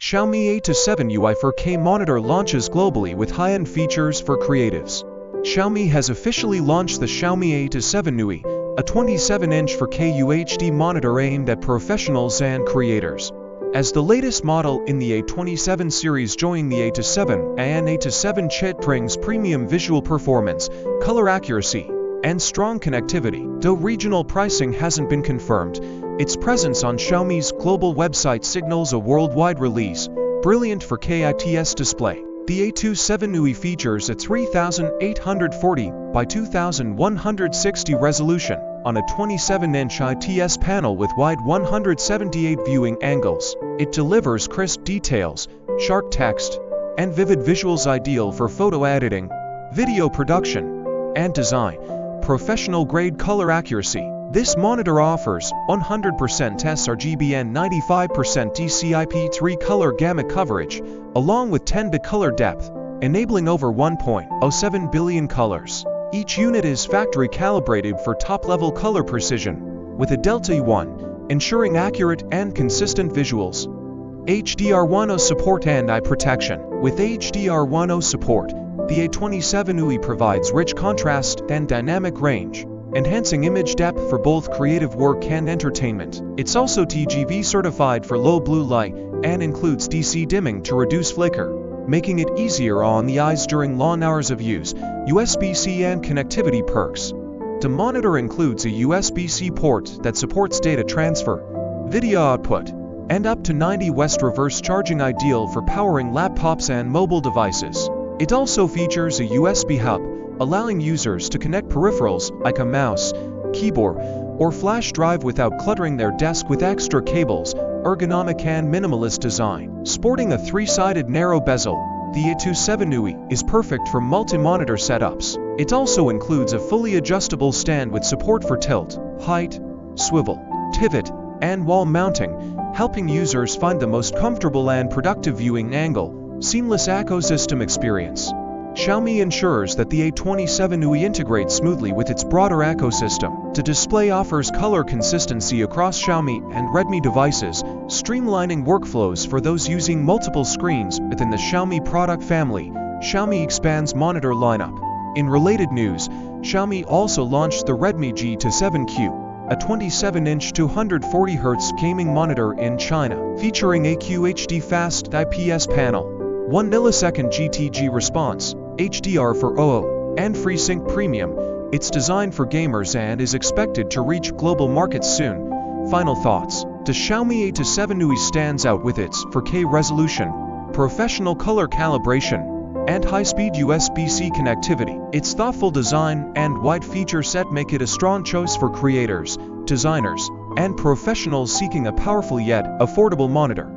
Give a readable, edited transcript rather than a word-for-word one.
Xiaomi A27Ui 4K monitor launches globally with high-end features for creatives. Xiaomi has officially launched the Xiaomi A27Ui, a 27-inch 4K UHD monitor aimed at professionals and creators. As the latest model in the A27 series joining the A27, and A27 chip brings premium visual performance, color accuracy, and strong connectivity. Though regional pricing hasn't been confirmed, its presence on Xiaomi's global website signals a worldwide release. Brilliant 4K IPS display. The A27Ui features a 3840 by 2160 resolution on a 27-inch IPS panel with wide 178 viewing angles. It delivers crisp details, sharp text, and vivid visuals ideal for photo editing, video production, and design. Professional-grade color accuracy. This monitor offers 100% sRGB and 95% DCI-P3 color gamut coverage, along with 10-bit color depth, enabling over 1.07 billion colors. Each unit is factory-calibrated for top-level color precision, with a Delta E1, ensuring accurate and consistent visuals. HDR10 support and eye protection. With HDR10 support, the A27Ui provides rich contrast and dynamic range, enhancing image depth for both creative work and entertainment. It's also TGV certified for low blue light and includes DC dimming to reduce flicker, making it easier on the eyes during long hours of use. USB-C and connectivity perks. The monitor includes a USB-C port that supports data transfer, video output, and up to 90 West reverse charging, ideal for powering laptops and mobile devices. It also features a USB hub, allowing users to connect peripherals like a mouse, keyboard, or flash drive without cluttering their desk with extra cables. Ergonomic and minimalist design. Sporting a 3-sided narrow bezel, the A27Ui is perfect for multi-monitor setups. It also includes a fully adjustable stand with support for tilt, height, swivel, pivot, and wall mounting, helping users find the most comfortable and productive viewing angle. Seamless ecosystem experience. Xiaomi ensures that the A27Ui integrates smoothly with its broader ecosystem. The display offers color consistency across Xiaomi and Redmi devices, streamlining workflows for those using multiple screens within the Xiaomi product family. Xiaomi expands monitor lineup. In related news, Xiaomi also launched the Redmi G27Q, a 27-inch 240Hz gaming monitor in China, featuring a QHD fast IPS panel, 1 millisecond GTG response, HDR4 and FreeSync Premium. It's designed for gamers and is expected to reach global markets soon. Final thoughts. The Xiaomi A27Ui stands out with its 4K resolution, professional color calibration, and high-speed USB-C connectivity. Its thoughtful design and wide feature set make it a strong choice for creators, designers, and professionals seeking a powerful yet affordable monitor.